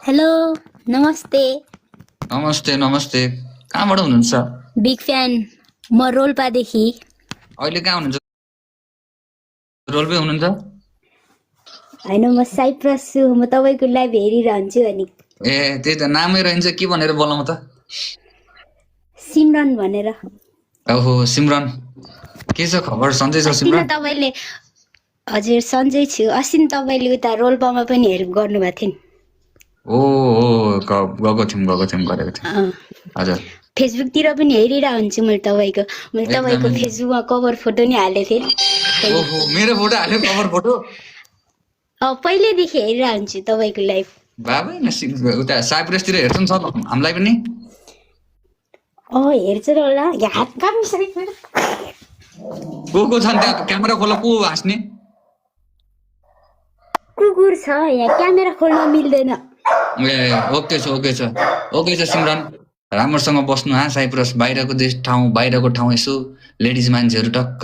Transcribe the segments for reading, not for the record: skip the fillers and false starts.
Hello नमस्ते नमस्ते नमस्ते कहाँबाट हुनुहुन्छ बिग फ्यान म रोल्पादेखि अहिले कहाँ हुनुहुन्छ रोल्पे हुनुहुन्छ होइन म साइप्रस छु म तपाईँको लाइभ हेरिरहन्छु अनि ए त्यही त नामै रहन्छ के भनेर बोलाउँ त सिमरन भनेर ओहो सिमरन के छ खबर सन्चै छ अस्ति न सिमरन तपाईँले हजुर सन्चै छु अस्ति न तपाईँले उता रोल्पामा पनि हेल्प गर्नुभएको थियो नि ओ गएको थियौँ गरेको थियौँ अँ, हजुर फेसबुकतिर पनि हेरिरहेको हुन्छु मैले तपाईँको एकदमै फेसबुकमा कभर फोटो नि हालेको थिएँ ओहो मेरो फोटो हाल्यो कभर फोटो पहिल्यैदेखि हेरिरहेको हुन्छु तपाईँको लाइभ बाबै न उता साइप्रसतिर हेर्छन् सर हामीलाई पनि हेर्छु र होला हात कामिसकेको को छन् त्यहाँ क्यामेरा खोला को हाँस्ने कुकुर छ यहाँ क्यामेरा खोल्न मिल्दैन ए ओके छ सिमरन राम्रोसँग बस्नु साइप्रस बाहिरको बाहिरको ठाउँ यसो लेडिज मान्छेहरू टक्क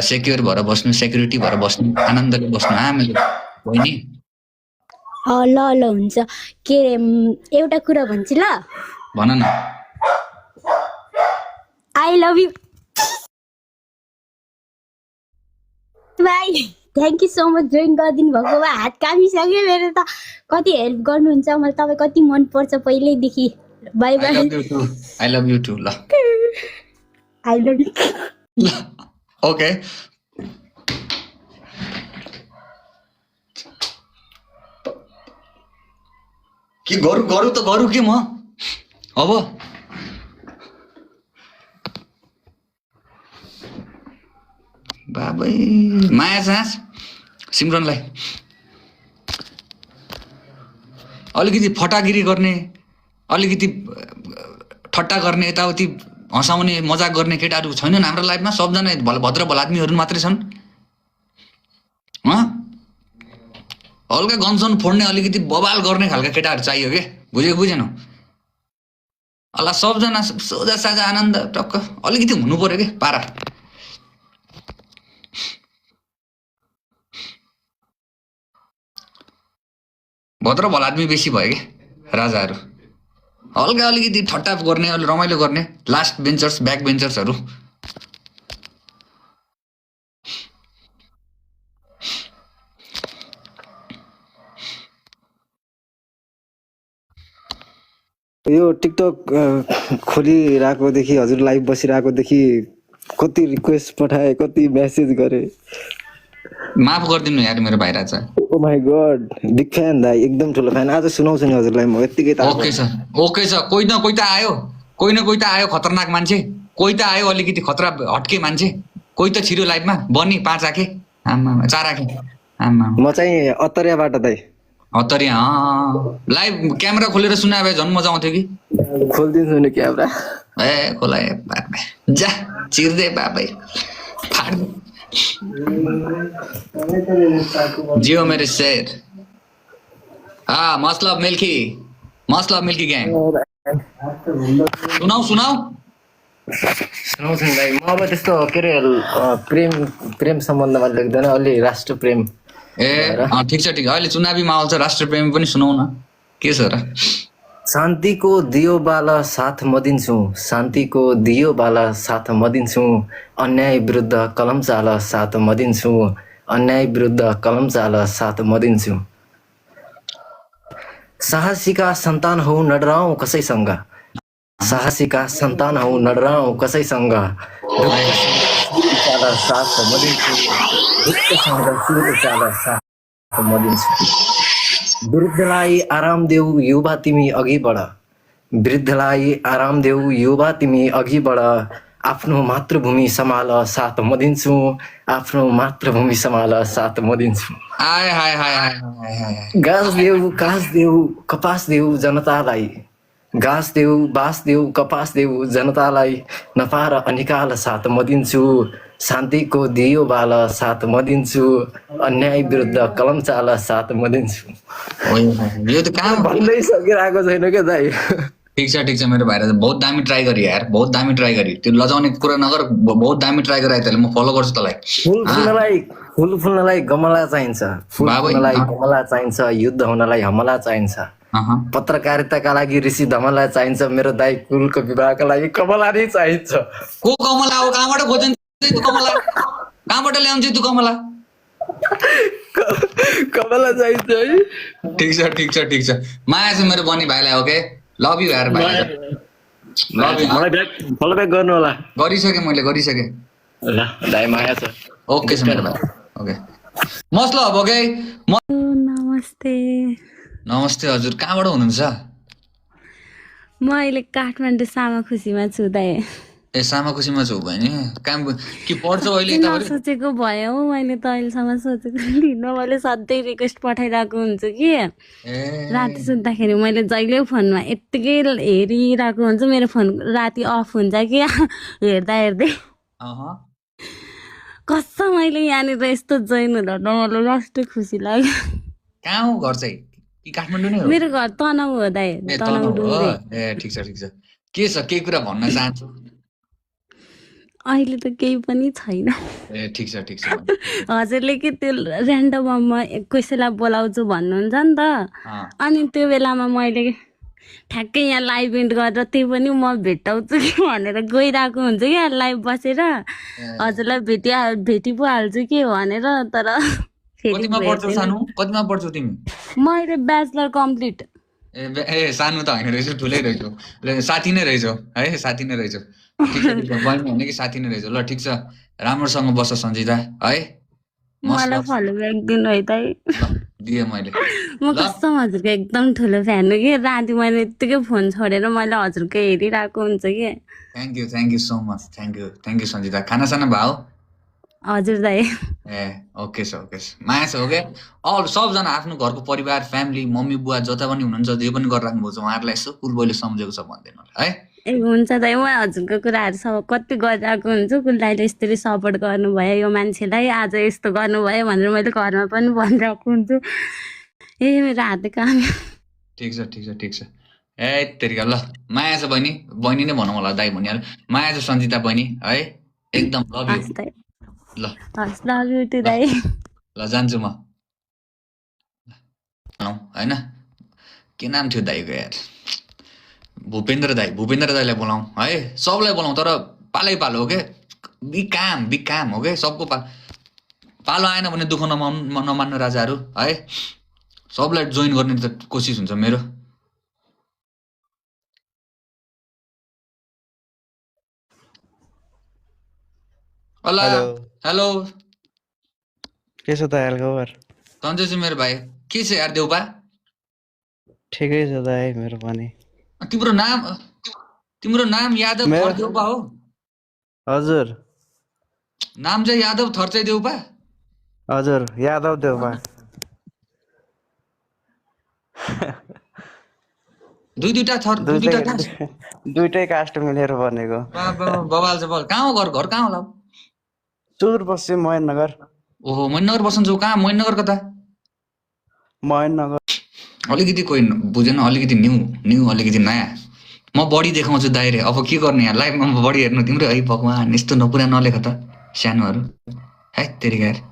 सेक्योर भएर बस्नु सेक्युरिटी भएर बस्नु आनन्दले बस्नु मेरो बहिनी ल ल हुन्छ के अरे एउटा कुरा भन्छु ल भन न I love you by thank you so much join गरिदिनु भएको भए हात कामिसक्यो मेरो त कति हेल्प गर्नुहुन्छ मलाई तपाईँ कति मनपर्छ पहिल्यैदेखि bye bye I love you टु ल आई लभ यु ओके के गरौँ त गरौँ के म अब बाबै माया चास सिमरनलाई अलिकति फटागिरी गर्ने अलिकति ठट्टा गर्ने यताउति हँसाउने मजाक गर्ने केटाहरू छैनन् हाम्रो लाइफमा सबजना भद्र भलाद्मीहरू मात्रै छन् हल्का गन्सन फोड्ने अलिकति बवाल गर्ने खालका केटाहरू चाहियो के बुझेनौ अल्ला सबजना सोझा साझा आनन्द टक्क अलिकति हुनु पर्यो के पारा भद्र भलाद्मी बेसी भयो कि राजाहरू हल्का अलिकति ठट्टा गर्ने अलि रमाइलो गर्ने लास्ट बेन्चर्स ब्याक बेन्चर्सहरू यो टिकटक खोलिरहेकोदेखि हजुर लाइभ बसिरहेकोदेखि कति रिक्वेस्ट पठाए कति मेसेज गरे माफ गरिदिनु यार मेरो भाइ राजा ओ माई गॉड बिग फ्यान दाइ एकदम ठुलो फ्यान आज सुनाउँछु नि हजुरलाई म यतिकै त ओके छ कोही न कोही त आयो खतरनाक मान्छे कोही त आयो अलिकति खतरा हट्के मान्छे कोही त छिरो लाइफमा बनी 5 आँखे आमा 4 आँखे आमा म चाहिँ अत्तरियाबाट दाइ हतरिया लाइभ क्यामेरा खोलेर सुनाए भए झन् मजा आउँथ्यो कि खोलिदिन्छु नि क्यामेरा ए खोलाए बाबा जा चिर्दे बाबै फाड जियो मेरो शेर मस्ट लभ मिल्की ग्याङ सुनाऊ सुनाउँछु नि दाइ म अब त्यस्तो के अरे प्रेम सम्बन्धमा लेख्दैन अलि राष्ट्र प्रेम ए ठिक छ अहिले चुनावी माहौल छ राष्ट्र प्रेम पनि सुनाउ न के छ र शान्तिको दियो बाला साथ म दिन्छु शान्तिको दियो बाला साथ म दिन्छु अन्याय विरुद्ध कलम चाल साथ म दिन्छु अन्याय विरुद्ध कलम चाल साथ म दिन्छु साहसीका सन्तान हौ नडराऊ कसैसँग साहसीका सन्तान हौ नडराऊ कसैसँग साथ म दिन्छु साथ म दिन्छु वृद्धलाई आराम देऊ युवा तिमी अघि बढ वृद्धलाई आराम देऊ युवा तिमी अघि बढ आफ्नो मातृभूमि सम्हाल साथ म दिन्छु आफ्नो मातृभूमि सम्हाल साथ म दिन्छु घाँस देऊ कास देऊ कपास देऊ जनतालाई घाँस देऊ बाँस देऊ कपास देऊ जनतालाई नपार अनिकाल साथ म दिन्छु शान्तिको दियो बाल साथ म दिन्छु अन्याय विरुद्ध कलम चाल साथ म दिन्छु यो त कहाँ भन्दै सकिरहेको छैन क्या दाइ ठिक छ मेरो भाइ बहुत दामी ट्राई गरी यार बहुत दामी ट्राई गरी त्यो लजाउने कुरा नगर बहुत दामी ट्राई गराए तैँले म फलो गर्छु तँलाई फुल फुल्नलाई गमला चाहिन्छ फुल फुल्नलाई गमला चाहिन्छ युद्ध हुनलाई हमला चाहिन्छ अहँ। पत्रकारिताका लागि ऋषि धमललाई चाहिन्छ, मेरो दाई कुलको विवाहका लागि कमला नै चाहिन्छ। को कमला हो? कहाँबाट खोज्छन् तँ कमला? कहाँबाट ल्याउँछ तँ कमला? कमला चाहिन्छ है। ठिक छ माया छ मेरो बनी भाइलाई। ओके लभ यु यार भाइ, लभ यु। मलाई ब्याक फलो ब्याक गर्नु होला। मैले गरिसकेँ। ल दाई माया छ। ओके छ मेरो भाइ। ओके मस्त लभ। ओके नमस्ते। नमस्ते हजुर, कहाँबाट हुनुहुन्छ? म अहिले काठमाडौँ सामा खुसीमा छु दाइ। ए सामा खुसीमा छु बहिनी। काम के पढ्छौ अहिले? नसोचेको भयो मैले त अहिलेसम्म सोचेको थिइनँ। मैले सधैँ रिक्वेस्ट पठाइरहेको हुन्छु कि राति सुत्दाखेरि मैले जहिले फोनमा यत्तिकै हेरिरहेको हुन्छु। मेरो फोन राति अफ हुन्छ कि हेर्दा हेर्दै कसम मैले यहाँनिर यस्तो जोइन हुँदा मलाई लास्ट खुसी लाग्यो। कहाँ हो घर चाहिँ? कि काठमाडौँ नै हो? मेरो घर तनहु हो दाइ, तनहु डुङ्ग्रे। ए ठिक छ। के छ, केही कुरा भन्न चाहन्छु? अहिले त केही पनि छैन। ए ठिक छ। हजुरले कि त्यो ऱ्यान्डममा म कसैलाई बोलाउँछु भन्नुहुन्छ नि त, अनि त्यो बेलामा मैले ठ्याक्कै यहाँ लाइभ इन्ड गरेर त्यो पनि म भेटाउँछु कि भनेर गइरहेको हुन्छु क्या लाइभ बसेर। हजुरलाई भेटी पो हाल्छु कि भनेर, तर कतिमा पढ्छौ तिमी? म अहिले ब्याचलर कम्प्लिट। ए सानो त होइन रहेछ, ठुलै रहेछौ। साथी नै रहेछौ है, साथी नै रहेछौ। ठिक छ, बहिनी होइन कि साथी नै रहेछौ। ल ठिक छ, राम्रोसँग बस सन्जिता है। मलाई फलो ब्याक दिनु है दाइ। दिएँ मैले। म कसम हजुरको एकदम ठुलो फ्यान हो कि। राति मैले यत्तिकै फोन छोडेर मैले हजुरको हेरिरहेको हुन्छ कि। Thank you so much. Thank you Sanjita. खानासाना भयो? हजुर दाइ। ए ओके छ। माया छ। ओके अल सबजना आफ्नो घरको परिवार, फ्यामिली, मम्मी बुवा जता पनि हुनुहुन्छ जे पनि गरिराख्नु भएको छ, उहाँहरूलाई यसो कुलबोइले सम्झेको छ भनिदिनु होला है। ए हुन्छ दाइ, म हजुरको कुराहरू सब कति गरिरहेको हुन्छु। कुल दाइले यसरी सपोर्ट गर्नुभयो यो मान्छेलाई, आज यस्तो गर्नुभयो भनेर मैले घरमा पनि भनिरहेको हुन्छु। ए मेरो हाते काम। ठिक छ। ए तेरिका ल माया छ बहिनी नै भनौँ होला, दाइ भनिहाल्यो। माया छ सन्जिता बहिनी है, एकदम लभ यु। ल लभ यु टु दाइ। ल जान्छु म होइन। के नाम थियो दाइको यार? भूपेन्द्र दाइलाई बोलाउँ है, सबलाई बोलाउँ, तर पालै पालो हो के। बिकाम हो के, सबको पालो आएन भने दुःख नमान्नु राजाहरू है। सबलाई जोइन गर्ने त कोसिस हुन्छ मेरो। हेलो के छ त यार खबर? सन्चै छु मेरो भाइ। के छ यार देउपा? ठिकै छ दाइ मेरो पनि। तिम्रो नाम यादव थर देउपा हो? हजुर नाम चाहिँ यादव थर चाहिँ देउपा? हजुर यादव देउपा। दुईटा थर, दुईटै कास्ट मिलेर बनेको। बवाल छ बवाल। कहाँ हो घर कहाँ होला? सुदूरपश्चिम महेन्द्रनगर। ओहो महेन्द्रनगर बस्नुहुन्छ? कहाँ महेन्द्रनगर कता? महेन्द्रनगर। अलिकति कोही बुझेन, अलिकति न्यू अलिकति नयाँ। म बढी देखाउँछु दाइरे, अब के गर्ने यहाँ लाइभमा बढी हेर्नु तिम्रो। है भगवान्, यस्तो नपुरा नलेख त सानोहरू है तेरिका यार।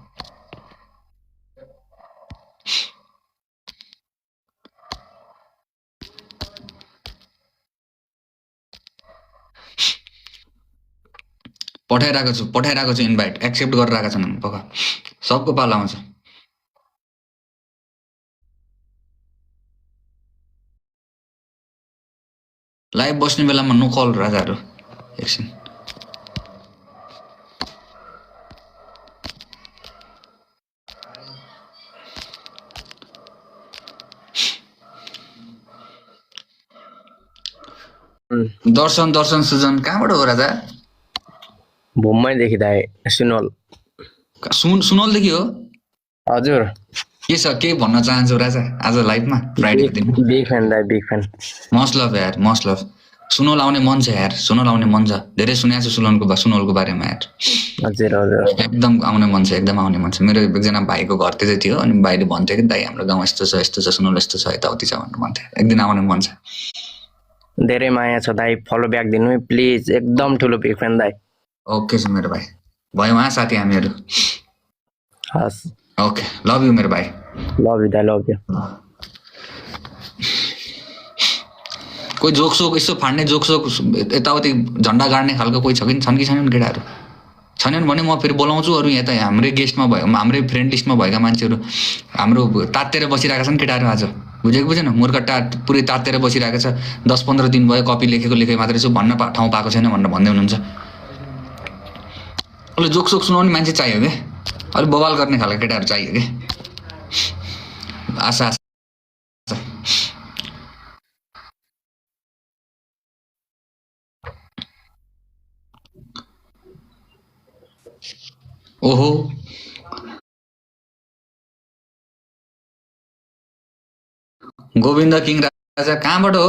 पठाइरहेको छु इन्भाइट, एक्सेप्ट गरिरहेका छन् पक्का। सबको पालो आउँछ। लाइभ बस्ने बेलामा नो कल राजाहरू। एकछिन दर्शन सुजन कहाँबाट हो राजा? भुम्मैदेखि दाइ, सुनौलदेखि हो? हजुर। के छ, के भन्न चाहन्छौ राजा आज लाइभमा फ्राइडेको दिन? बिग फ्यान दाइ, बिग फ्यान। मस्ट लभ यार, मस्ट लभ। सुनौल आउने मन छ यार, सुनौल आउने मन छ। धेरै सुनेको छु सुनौलको बारेमा यार। हजुर एकदम आउने मन छ, एकदम आउने मन छ। मेरो एकजना भाइको घर त्यतै थियो, अनि भाइले भन्थ्यो कि दाइ हाम्रो गाउँ यस्तो छ सुनौल यस्तो छ यताउति छ भनेर भन्थ्यो। एकदिन आउने मन छ। धेरै माया छ दाइ, फलो ब्याक दिनु है प्लिज, एकदम ठुलो बिग फ्यान दाइ। ओके छ मेरो भाइ, भयो वहाँ साथी हामीहरू। हस् ओके, लभ यु मेरो भाइ। लभ यु दाइ, लभ यु। कोही जोकसोक यसो फाड्ने जोकसोक यताउति झन्डा गाड्ने खालको कोही छन् कि छैनन् केटाहरू? छैनन् भने म फेरि बोलाउँछु अरू यहाँ त हाम्रै गेस्टमा भयो हाम्रै फ्रेन्ड लिस्टमा भएका मान्छेहरू हाम्रो तातेर बसिरहेका छन् केटाहरू आज बुझेको बुझेन मूर्ख पुरै तातेर बसिरहेको छ 10-15 दिन भयो कपी लेखेको मात्रै छु भन्न ठाउँ पाएको छैन भनेर भन्दै हुनुहुन्छ अहिले जोकसोक सुनाउने मान्छे चाहियो के अलि बवाल गर्ने खालको केटाहरू चाहियो के आशा ओहो गोविन्द किङ राजा कहाँबाट हो